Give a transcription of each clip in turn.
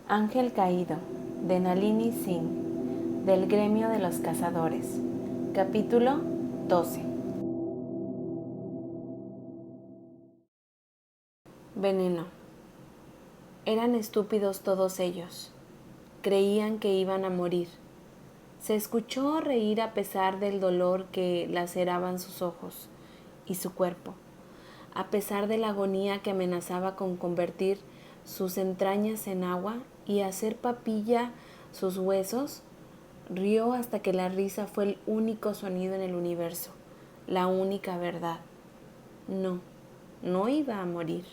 Ángel caído, de Nalini Singh, del gremio de los cazadores. Capítulo 12. Veneno. Eran estúpidos todos ellos. Creían que iban a morir. Se escuchó reír a pesar del dolor que laceraban sus ojos y su cuerpo, a pesar de la agonía que amenazaba con convertir sus entrañas en agua y hacer papilla sus huesos. Rió hasta que la risa fue el único sonido en el universo, la única verdad. No iba a morir.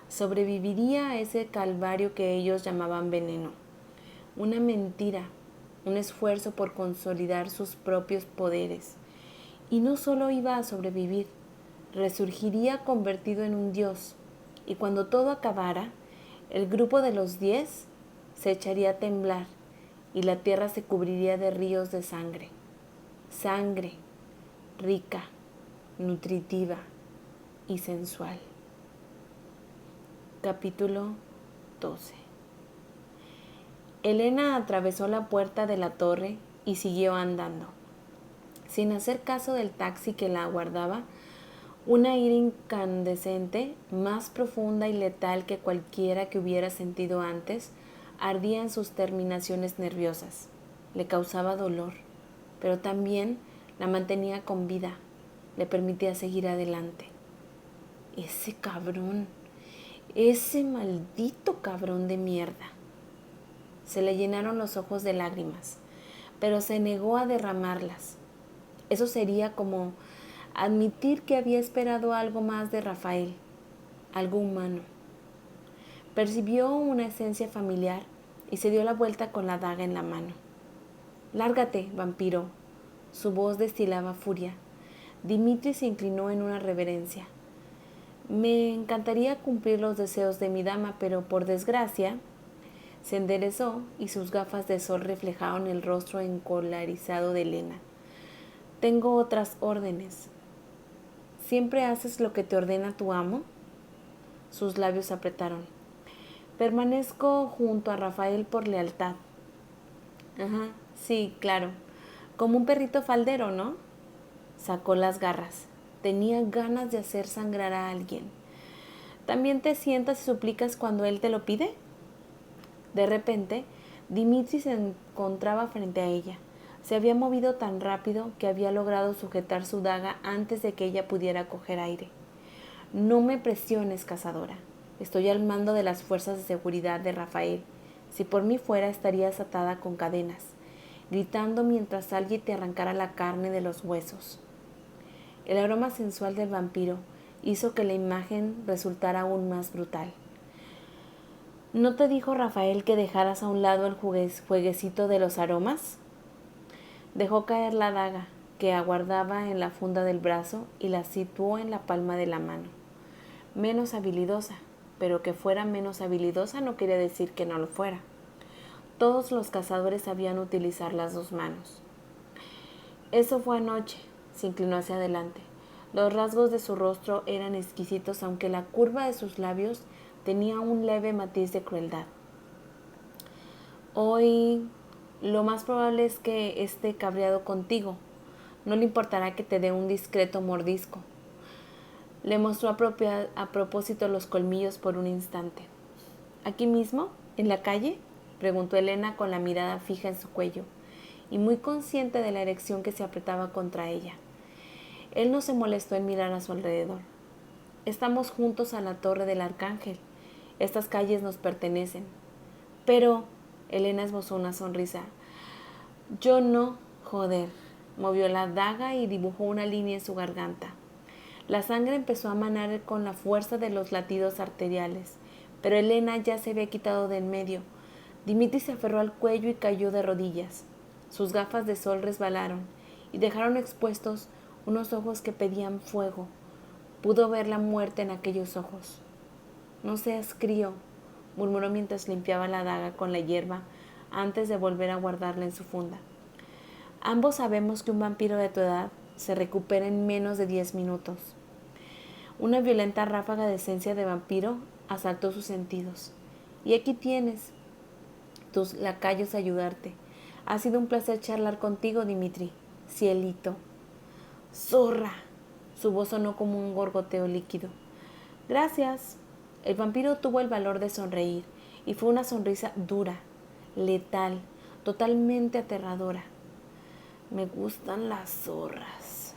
Sobreviviría a ese calvario que ellos llamaban veneno. Una mentira, un esfuerzo por consolidar sus propios poderes. Y no solo iba a sobrevivir, resurgiría convertido en un dios. Y cuando todo acabara, el grupo de los 10 se echaría a temblar y la tierra se cubriría de ríos de sangre. Sangre rica, nutritiva y sensual. Capítulo 12. Elena atravesó la puerta de la torre y siguió andando. Sin hacer caso del taxi que la aguardaba, una ira incandescente, más profunda y letal que cualquiera que hubiera sentido antes, ardía en sus terminaciones nerviosas. Le causaba dolor, pero también la mantenía con vida, le permitía seguir adelante. Ese cabrón, ese maldito cabrón de mierda. Se le llenaron los ojos de lágrimas, pero se negó a derramarlas. Eso sería como admitir que había esperado algo más de Rafael, algo humano. Percibió una esencia familiar y se dio la vuelta con la daga en la mano. «Lárgate, vampiro». Su voz destilaba furia. Dimitri se inclinó en una reverencia. «Me encantaría cumplir los deseos de mi dama, pero por desgracia...» Se enderezó y sus gafas de sol reflejaron el rostro encolarizado de Elena. «Tengo otras órdenes». «¿Siempre haces lo que te ordena tu amo?» Sus labios apretaron. «Permanezco junto a Rafael por lealtad». «Ajá, sí, claro. Como un perrito faldero, ¿no?» Sacó las garras. Tenía ganas de hacer sangrar a alguien. «¿También te sientas y suplicas cuando él te lo pide?» De repente, Dimitri se encontraba frente a ella. Se había movido tan rápido que había logrado sujetar su daga antes de que ella pudiera coger aire. «No me presiones, cazadora. Estoy al mando de las fuerzas de seguridad de Rafael. Si por mí fuera, estarías atada con cadenas, gritando mientras alguien te arrancara la carne de los huesos». El aroma sensual del vampiro hizo que la imagen resultara aún más brutal. «¿No te dijo Rafael que dejaras a un lado el jueguecito de los aromas?» Dejó caer la daga que aguardaba en la funda del brazo y la situó en la palma de la mano. Menos habilidosa, pero que fuera menos habilidosa no quería decir que no lo fuera. Todos los cazadores sabían utilizar las dos manos. «Eso fue anoche», se inclinó hacia adelante. Los rasgos de su rostro eran exquisitos, aunque la curva de sus labios tenía un leve matiz de crueldad. «Hoy lo más probable es que esté cabreado contigo. No le importará que te dé un discreto mordisco». Le mostró a propósito los colmillos por un instante. «¿Aquí mismo? ¿En la calle?», preguntó Elena con la mirada fija en su cuello y muy consciente de la erección que se apretaba contra ella. Él no se molestó en mirar a su alrededor. «Estamos juntos a la Torre del Arcángel. Estas calles nos pertenecen». «Pero...» Elena esbozó una sonrisa. «Yo no, joder». Movió la daga y dibujó una línea en su garganta. La sangre empezó a manar con la fuerza de los latidos arteriales, pero Elena ya se había quitado de en medio. Dimitri se aferró al cuello y cayó de rodillas. Sus gafas de sol resbalaron y dejaron expuestos unos ojos que pedían fuego. Pudo ver la muerte en aquellos ojos. «No seas crío», murmuró mientras limpiaba la daga con la hierba antes de volver a guardarla en su funda. «Ambos sabemos que un vampiro de tu edad se recupera en menos de 10 minutos». Una violenta ráfaga de esencia de vampiro asaltó sus sentidos. «Y aquí tienes». tus lacayos ayudarte. Ha sido un placer charlar contigo, Dimitri. Cielito. ¡Zorra! Su voz sonó como un gorgoteo líquido. Gracias. El vampiro tuvo el valor de sonreír, y fue una sonrisa dura, letal, totalmente aterradora. Me gustan las zorras.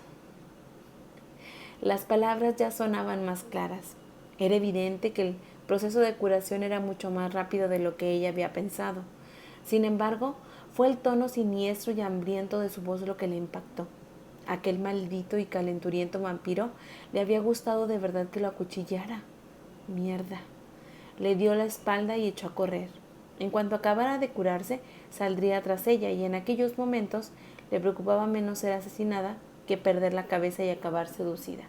Las palabras ya sonaban más claras. Era evidente que el proceso de curación era mucho más rápido de lo que ella había pensado. Sin embargo, fue el tono siniestro y hambriento de su voz lo que le impactó. Aquel maldito y calenturiento vampiro le había gustado de verdad que lo acuchillara. Mierda. Le dio la espalda y echó a correr. En cuanto acabara de curarse, saldría tras ella, y en aquellos momentos le preocupaba menos ser asesinada que perder la cabeza y acabar seducida.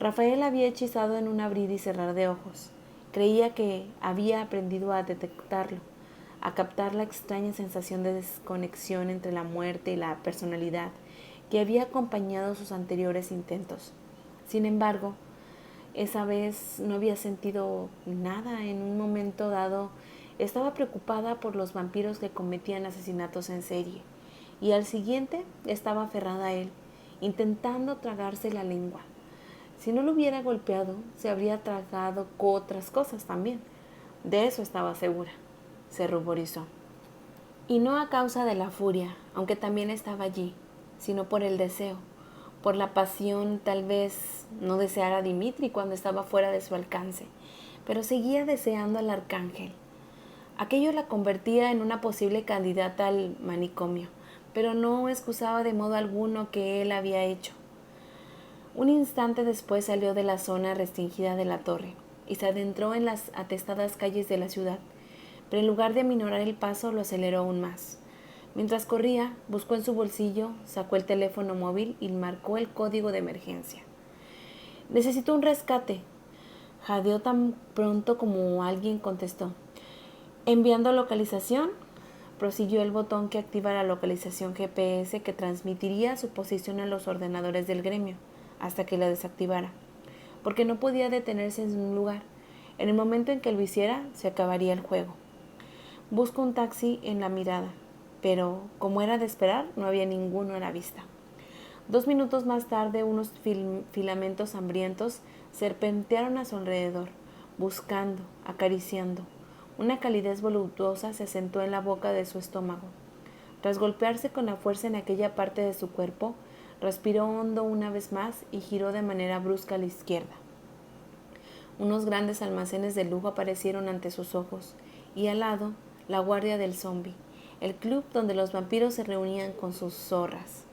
Rafael había hechizado en un abrir y cerrar de ojos. Creía que había aprendido a detectarlo, a captar la extraña sensación de desconexión entre la muerte y la personalidad que había acompañado sus anteriores intentos. Sin embargo, esa vez no había sentido nada. En un momento dado estaba preocupada por los vampiros que cometían asesinatos en serie, y al siguiente estaba aferrada a él, intentando tragarse la lengua. Si no lo hubiera golpeado, se habría tragado otras cosas también. De eso estaba segura. Se ruborizó. Y no a causa de la furia, aunque también estaba allí, sino por el deseo, por la pasión. Tal vez no deseara a Dimitri cuando estaba fuera de su alcance, pero seguía deseando al arcángel. Aquello la convertía en una posible candidata al manicomio, pero no excusaba de modo alguno que él había hecho. Un instante después salió de la zona restringida de la torre y se adentró en las atestadas calles de la ciudad, pero en lugar de aminorar el paso lo aceleró aún más. Mientras corría, buscó en su bolsillo, sacó el teléfono móvil y marcó el código de emergencia. «Necesito un rescate», jadeó tan pronto como alguien contestó. «¿Enviando localización?». Prosiguió el botón que activa la localización GPS que transmitiría su posición a los ordenadores del gremio hasta que la desactivara, porque no podía detenerse en un lugar. En el momento en que lo hiciera, se acabaría el juego. Busco un taxi en la mirada, pero, como era de esperar, no había ninguno a la vista. 2 minutos más tarde, unos filamentos hambrientos serpentearon a su alrededor, buscando, acariciando. Una calidez voluptuosa se asentó en la boca de su estómago. Tras golpearse con la fuerza en aquella parte de su cuerpo, respiró hondo una vez más y giró de manera brusca a la izquierda. Unos grandes almacenes de lujo aparecieron ante sus ojos, y al lado, la guardia del zombi, el club donde los vampiros se reunían con sus zorras.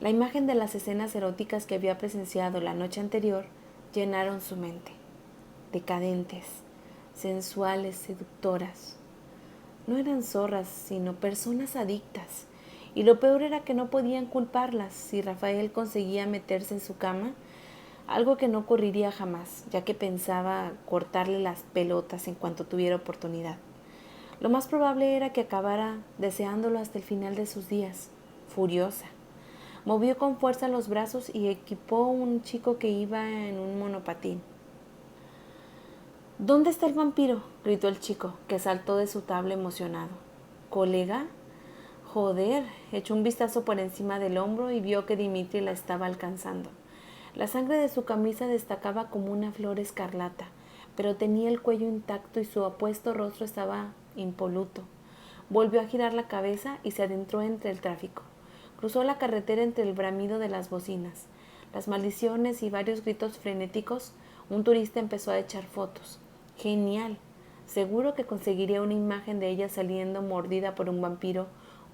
La imagen de las escenas eróticas que había presenciado la noche anterior llenaron su mente. Decadentes, sensuales, seductoras. No eran zorras, sino personas adictas. Y lo peor era que no podían culparlas si Rafael conseguía meterse en su cama, algo que no ocurriría jamás, ya que pensaba cortarle las pelotas en cuanto tuviera oportunidad. Lo más probable era que acabara deseándolo hasta el final de sus días, furiosa. Movió con fuerza los brazos y equipó un chico que iba en un monopatín. «¿Dónde está el vampiro?», gritó el chico, que saltó de su tabla emocionado. «¿Colega?». «Joder», echó un vistazo por encima del hombro y vio que Dimitri la estaba alcanzando. La sangre de su camisa destacaba como una flor escarlata, pero tenía el cuello intacto y su apuesto rostro estaba impoluto. Volvió a girar la cabeza y se adentró entre el tráfico. Cruzó la carretera entre el bramido de las bocinas, las maldiciones y varios gritos frenéticos. Un turista empezó a echar fotos. ¡Genial! Seguro que conseguiría una imagen de ella saliendo mordida por un vampiro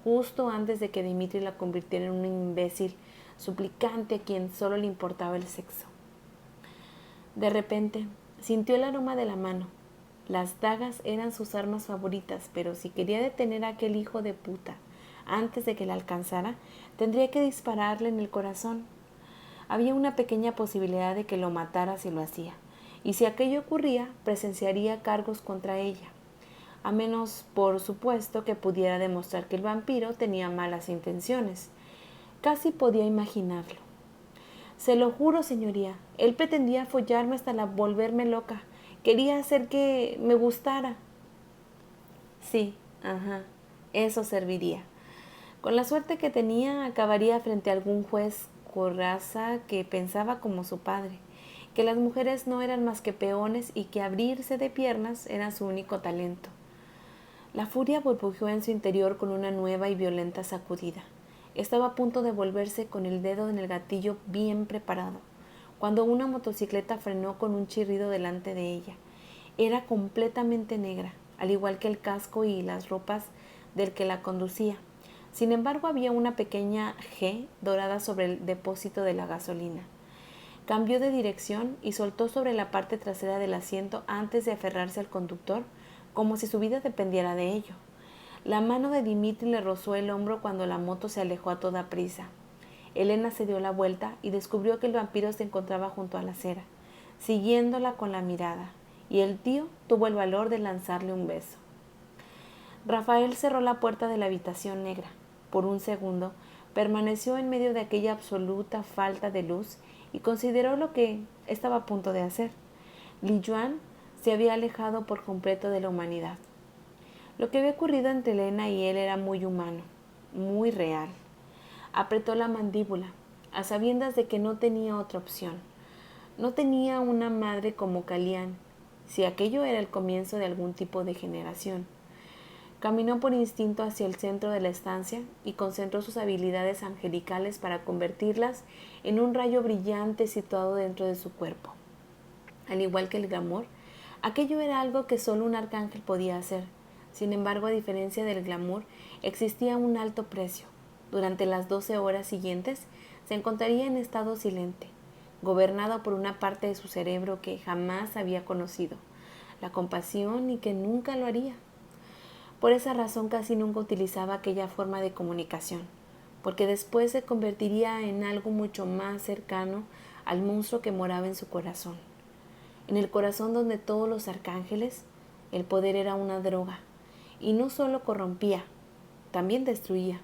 justo antes de que Dimitri la convirtiera en un imbécil suplicante a quien solo le importaba el sexo. De repente, sintió el aroma de la mano. Las dagas eran sus armas favoritas, pero si quería detener a aquel hijo de puta antes de que la alcanzara, tendría que dispararle en el corazón. Había una pequeña posibilidad de que lo matara si lo hacía, y si aquello ocurría, presenciaría cargos contra ella, a menos, por supuesto, que pudiera demostrar que el vampiro tenía malas intenciones. Casi podía imaginarlo. «Se lo juro, señoría, él pretendía follarme hasta volverme loca. Quería hacer que me gustara». «Sí, Ajá, eso serviría. Con la suerte que tenía, acabaría frente a algún juez coraza que pensaba como su padre, que las mujeres no eran más que peones y que abrirse de piernas era su único talento. La furia burbujeó en su interior con una nueva y violenta sacudida. Estaba a punto de volverse con el dedo en el gatillo bien preparado, cuando una motocicleta frenó con un chirrido delante de ella. Era completamente negra, al igual que el casco y las ropas del que la conducía. Sin embargo, había una pequeña G dorada sobre el depósito de la gasolina. Cambió de dirección y soltó sobre la parte trasera del asiento antes de aferrarse al conductor, como si su vida dependiera de ello. La mano de Dimitri le rozó el hombro cuando la moto se alejó a toda prisa. Elena se dio la vuelta y descubrió que el vampiro se encontraba junto a la acera, siguiéndola con la mirada, y el tío tuvo el valor de lanzarle un beso. Rafael cerró la puerta de la habitación negra. Por un segundo, permaneció en medio de aquella absoluta falta de luz y consideró lo que estaba a punto de hacer. Li Yuan se había alejado por completo de la humanidad. Lo que había ocurrido entre Elena y él era muy humano, muy real. Apretó la mandíbula, a sabiendas de que no tenía otra opción. No tenía una madre como Calián, si aquello era el comienzo de algún tipo de generación. Caminó por instinto hacia el centro de la estancia y concentró sus habilidades angelicales para convertirlas en un rayo brillante situado dentro de su cuerpo. Al igual que el glamour, aquello era algo que solo un arcángel podía hacer. Sin embargo, a diferencia del glamour, existía un alto precio. Durante las 12 horas siguientes, se encontraría en estado silente, gobernado por una parte de su cerebro que jamás había conocido, la compasión, y que nunca lo haría. Por esa razón casi nunca utilizaba aquella forma de comunicación, porque después se convertiría en algo mucho más cercano al monstruo que moraba en su corazón. En el corazón donde todos los arcángeles, el poder era una droga, y no solo corrompía, también destruía.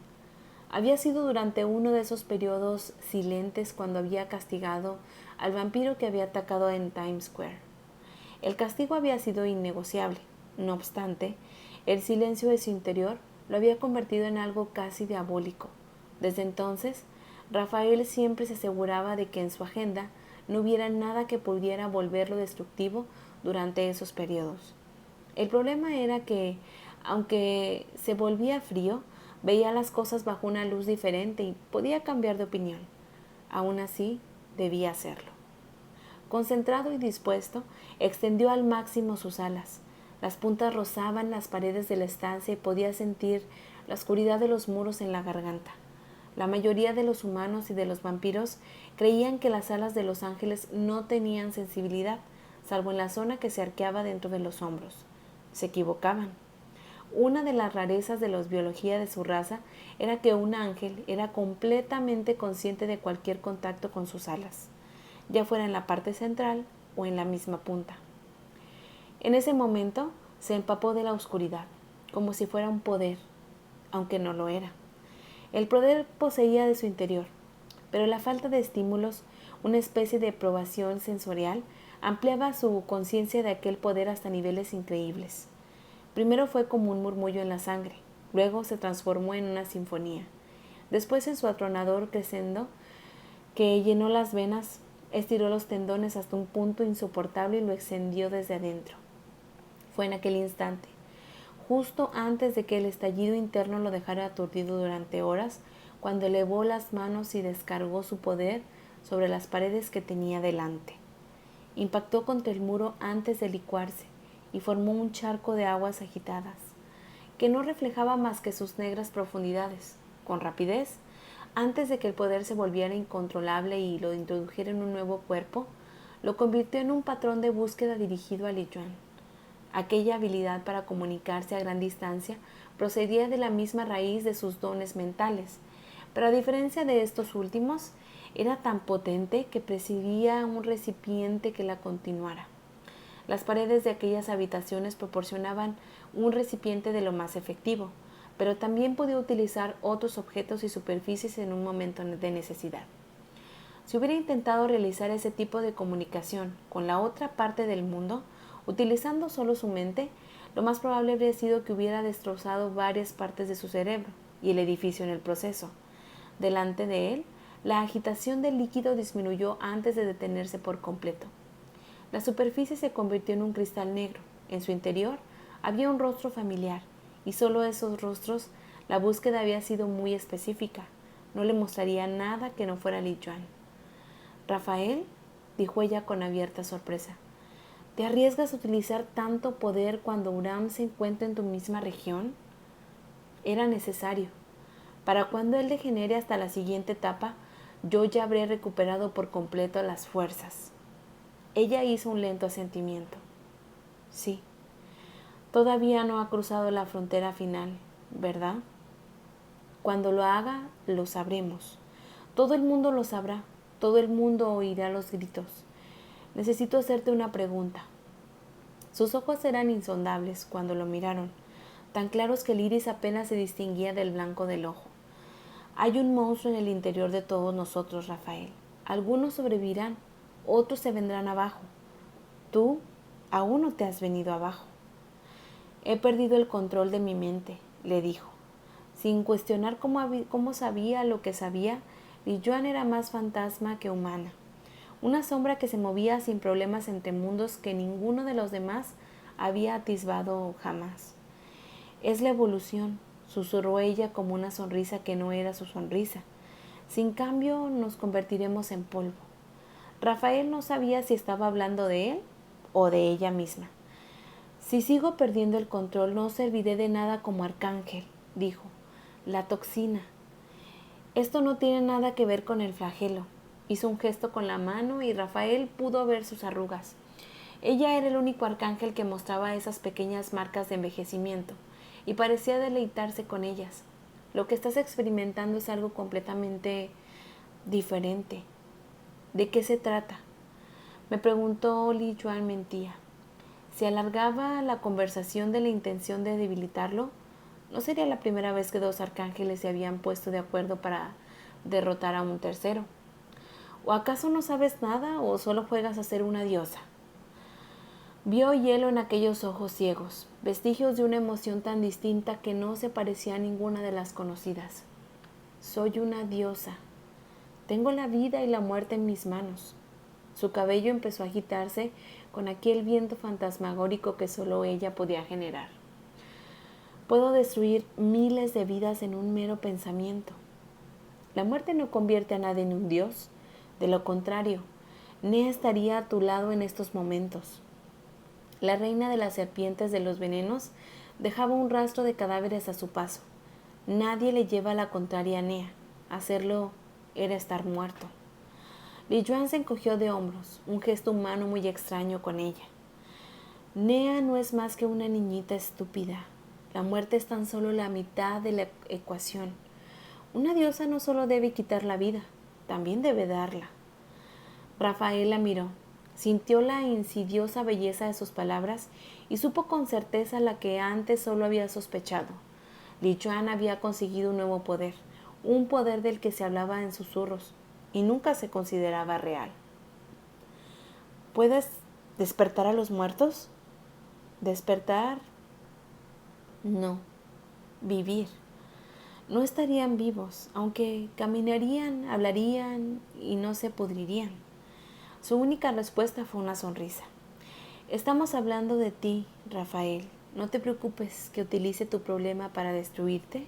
Había sido durante uno de esos periodos silentes cuando había castigado al vampiro que había atacado en Times Square. El castigo había sido innegociable. No obstante, el silencio de su interior lo había convertido en algo casi diabólico. Desde entonces, Rafael siempre se aseguraba de que en su agenda no hubiera nada que pudiera volverlo destructivo durante esos periodos. El problema era que, aunque se volvía frío, veía las cosas bajo una luz diferente y podía cambiar de opinión. Aún así, debía hacerlo. Concentrado y dispuesto, extendió al máximo sus alas. Las puntas rozaban las paredes de la estancia y podía sentir la oscuridad de los muros en la garganta. La mayoría de los humanos y de los vampiros creían que las alas de los ángeles no tenían sensibilidad, salvo en la zona que se arqueaba dentro de los hombros. Se equivocaban. Una de las rarezas de la biología de su raza era que un ángel era completamente consciente de cualquier contacto con sus alas, ya fuera en la parte central o en la misma punta. En ese momento se empapó de la oscuridad, como si fuera un poder, aunque no lo era. El poder poseía de su interior, pero la falta de estímulos, una especie de probación sensorial, ampliaba su conciencia de aquel poder hasta niveles increíbles. Primero fue como un murmullo en la sangre, luego se transformó en una sinfonía. Después en su atronador crescendo que llenó las venas, estiró los tendones hasta un punto insoportable y lo extendió desde adentro. Fue en aquel instante, justo antes de que el estallido interno lo dejara aturdido durante horas, cuando elevó las manos y descargó su poder sobre las paredes que tenía delante. Impactó contra el muro antes de licuarse y formó un charco de aguas agitadas, que no reflejaba más que sus negras profundidades. Con rapidez, antes de que el poder se volviera incontrolable y lo introdujera en un nuevo cuerpo, lo convirtió en un patrón de búsqueda dirigido a Li Yuan. Aquella habilidad para comunicarse a gran distancia procedía de la misma raíz de sus dones mentales, pero a diferencia de estos últimos, era tan potente que presidía un recipiente que la continuara. Las paredes de aquellas habitaciones proporcionaban un recipiente de lo más efectivo, pero también podía utilizar otros objetos y superficies en un momento de necesidad. Si hubiera intentado realizar ese tipo de comunicación con la otra parte del mundo, utilizando solo su mente, Lo más probable habría sido que hubiera destrozado varias partes de su cerebro y el edificio en el proceso. Delante de él, la agitación del líquido disminuyó antes de detenerse por completo. La superficie se convirtió en un cristal negro. En su interior había un rostro familiar, y solo esos rostros la búsqueda había sido muy específica. No le mostraría nada que no fuera Li Yuan. «Rafael», dijo ella con abierta sorpresa, «¿te arriesgas a utilizar tanto poder cuando Uram se encuentra en tu misma región?» Era necesario. Para cuando él degenere hasta la siguiente etapa, yo ya habré recuperado por completo las fuerzas. Ella hizo un lento asentimiento. Sí, todavía no ha cruzado la frontera final, ¿verdad? Cuando lo haga, lo sabremos. Todo el mundo lo sabrá. Todo el mundo oirá los gritos. Necesito hacerte una pregunta. Sus ojos eran insondables cuando lo miraron, tan claros que el iris apenas se distinguía del blanco del ojo. Hay un monstruo en el interior de todos nosotros, Rafael. Algunos sobrevivirán, otros se vendrán abajo. Tú aún no te has venido abajo. He perdido el control de mi mente, le dijo. Sin cuestionar cómo sabía lo que sabía, Li Yuan era más fantasma que humana. Una sombra que se movía sin problemas entre mundos que ninguno de los demás había atisbado jamás. Es la evolución, susurró ella como una sonrisa que no era su sonrisa. Sin cambio, nos convertiremos en polvo. Rafael no sabía si estaba hablando de él o de ella misma. Si sigo perdiendo el control, no serviré de nada como arcángel, dijo. La toxina. Esto no tiene nada que ver con el flagelo. Hizo un gesto con la mano y Rafael pudo ver sus arrugas. Ella era el único arcángel que mostraba esas pequeñas marcas de envejecimiento y parecía deleitarse con ellas. Lo que estás experimentando es algo completamente diferente. ¿De qué se trata? Me preguntó Li Yuan mentía. Si alargaba la conversación de la intención de debilitarlo, no sería la primera vez que dos arcángeles se habían puesto de acuerdo para derrotar a un tercero. ¿O acaso no sabes nada o solo juegas a ser una diosa? Vio hielo en aquellos ojos ciegos, vestigios de una emoción tan distinta que no se parecía a ninguna de las conocidas. Soy una diosa. Tengo la vida y la muerte en mis manos. Su cabello empezó a agitarse con aquel viento fantasmagórico que solo ella podía generar. Puedo destruir miles de vidas en un mero pensamiento. La muerte no convierte a nadie en un dios. De lo contrario, Nea estaría a tu lado en estos momentos. La reina de las serpientes de los venenos dejaba un rastro de cadáveres a su paso. Nadie le lleva la contraria a Nea. Hacerlo era estar muerto. Li Yuan se encogió de hombros, un gesto humano muy extraño con ella. Nea no es más que una niñita estúpida. La muerte es tan solo la mitad de la ecuación. Una diosa no solo debe quitar la vida, también debe darla. Rafael la miró, sintió la insidiosa belleza de sus palabras y supo con certeza la que antes solo había sospechado. Li Yuan había conseguido un nuevo poder, un poder del que se hablaba en susurros y nunca se consideraba real. ¿Puedes despertar a los muertos? ¿Despertar? No, vivir. No estarían vivos, aunque caminarían, hablarían y no se pudrirían. Su única respuesta fue una sonrisa. Estamos hablando de ti, Rafael. No te preocupes que utilice tu problema para destruirte.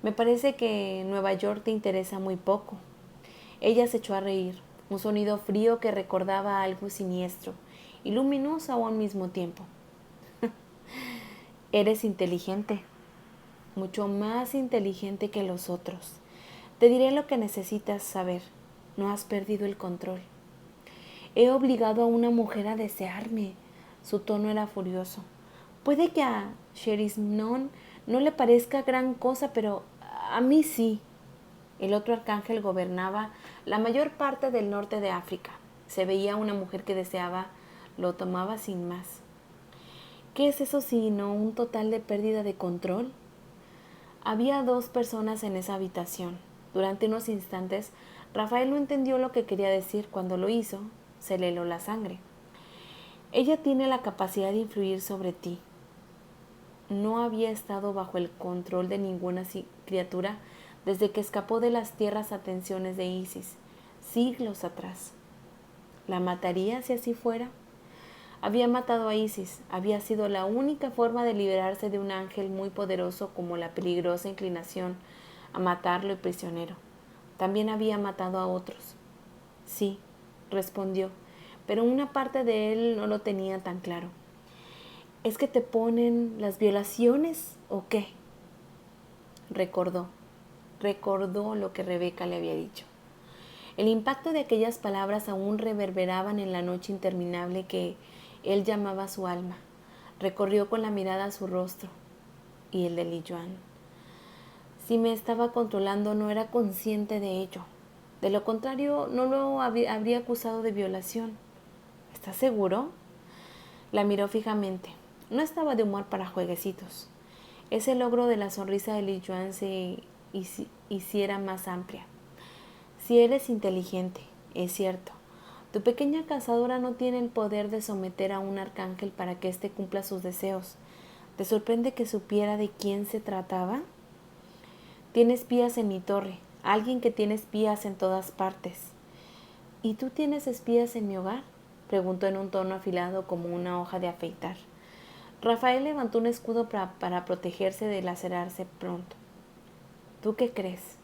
Me parece que Nueva York te interesa muy poco. Ella se echó a reír, un sonido frío que recordaba algo siniestro y luminoso a un mismo tiempo. Eres inteligente, mucho más inteligente que los otros. Te diré lo que necesitas saber. No has perdido el control. He obligado a una mujer a desearme. Su tono era furioso. Puede que a Sherisnon no le parezca gran cosa, pero a mí sí. El otro arcángel gobernaba la mayor parte del norte de África. Se veía una mujer que deseaba, lo tomaba sin más. ¿Qué es eso sino un total de pérdida de control? Había dos personas en esa habitación. Durante unos instantes, Rafael no entendió lo que quería decir. Cuando lo hizo, se le heló la sangre. Ella tiene la capacidad de influir sobre ti. no había estado bajo el control de ninguna criatura desde que escapó de las tierras atenciones de Isis, siglos atrás. ¿La mataría si así fuera? Había matado a Isis, había sido la única forma de liberarse de un ángel muy poderoso como la peligrosa inclinación a matarlo y prisionero. También había matado a otros. Sí, respondió, pero una parte de él no lo tenía tan claro. ¿Es que te ponen las violaciones o qué? Recordó lo que Rebeca le había dicho. El impacto de aquellas palabras aún reverberaban en la noche interminable que él llamaba su alma. Recorrió con la mirada su rostro y el de Li Yuan. Si me estaba controlando, no era consciente de ello. De lo contrario, no lo habría acusado de violación. ¿Estás seguro? La miró fijamente. No estaba de humor para jueguecitos. Ese logro de la sonrisa de Li Yuan se hiciera más amplia. Si eres inteligente, es cierto. Tu pequeña cazadora no tiene el poder de someter a un arcángel para que éste cumpla sus deseos. ¿Te sorprende que supiera de quién se trataba? Tiene espías en mi torre, alguien que tiene espías en todas partes. ¿Y tú tienes espías en mi hogar?, preguntó en un tono afilado como una hoja de afeitar. Rafael levantó un escudo para protegerse de lacerarse pronto. ¿Tú qué crees?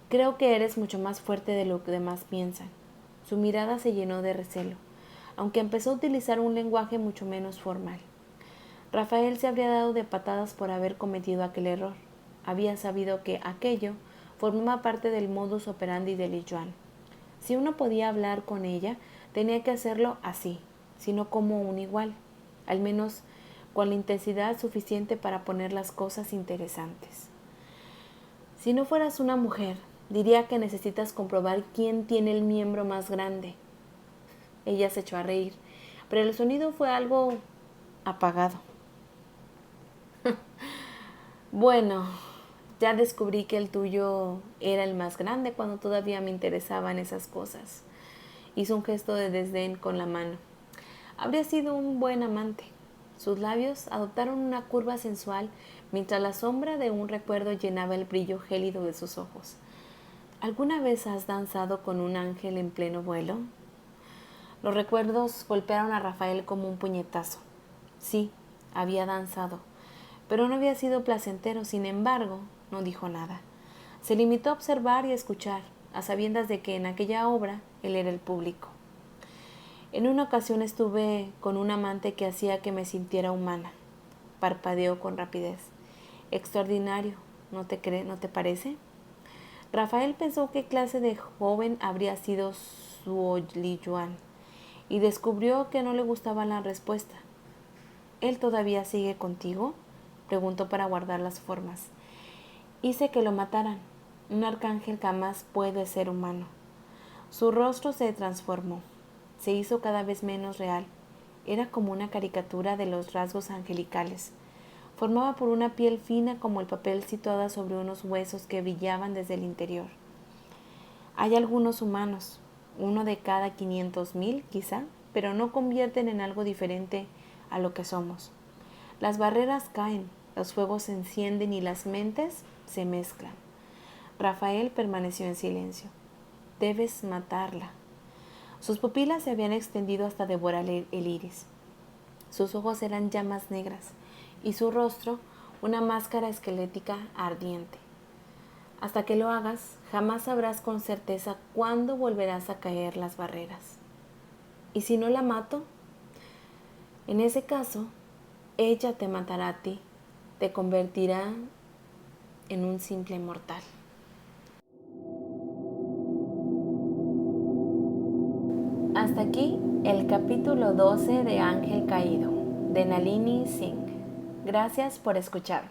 Creo que eres mucho más fuerte de lo que demás piensan. Su mirada se llenó de recelo, aunque empezó a utilizar un lenguaje mucho menos formal. Rafael se habría dado de patadas por haber cometido aquel error. Había sabido que aquello formaba parte del modus operandi de Li Yuan. Si uno podía hablar con ella, tenía que hacerlo así, sino como un igual, al menos con la intensidad suficiente para poner las cosas interesantes. Si no fueras una mujer, diría que necesitas comprobar quién tiene el miembro más grande. Ella se echó a reír, pero el sonido fue algo apagado. Bueno, ya descubrí que el tuyo era el más grande cuando todavía me interesaban esas cosas. Hizo un gesto de desdén con la mano. Habría sido un buen amante. Sus labios adoptaron una curva sensual mientras la sombra de un recuerdo llenaba el brillo gélido de sus ojos. ¿Alguna vez has danzado con un ángel en pleno vuelo? Los recuerdos golpearon a Rafael como un puñetazo. Sí, había danzado, pero no había sido placentero. Sin embargo, no dijo nada. Se limitó a observar y a escuchar, a sabiendas de que en aquella obra él era el público. En una ocasión estuve con un amante que hacía que me sintiera humana. Parpadeó con rapidez. Extraordinario, ¿no te parece? Rafael pensó qué clase de joven habría sido su Li Yuan y descubrió que no le gustaba la respuesta. ¿Él todavía sigue contigo?, preguntó para guardar las formas. Hice que lo mataran. Un arcángel jamás puede ser humano. Su rostro se transformó. Se hizo cada vez menos real. Era como una caricatura de los rasgos angelicales. Formaba por una piel fina como el papel situada sobre unos huesos que brillaban desde el interior. Hay algunos humanos, uno de cada 500,000 quizá, pero no convierten en algo diferente a lo que somos. Las barreras caen, los fuegos se encienden y las mentes se mezclan. Rafael permaneció en silencio. Debes matarla. Sus pupilas se habían extendido hasta devorar el iris. Sus ojos eran llamas negras y su rostro una máscara esquelética ardiente. Hasta que lo hagas, jamás sabrás con certeza cuándo volverás a caer las barreras. ¿Y si no la mato? En ese caso, ella te matará a ti, te convertirá en un simple mortal. Hasta aquí el capítulo 12 de Ángel Caído, de Nalini Singh. Gracias por escuchar.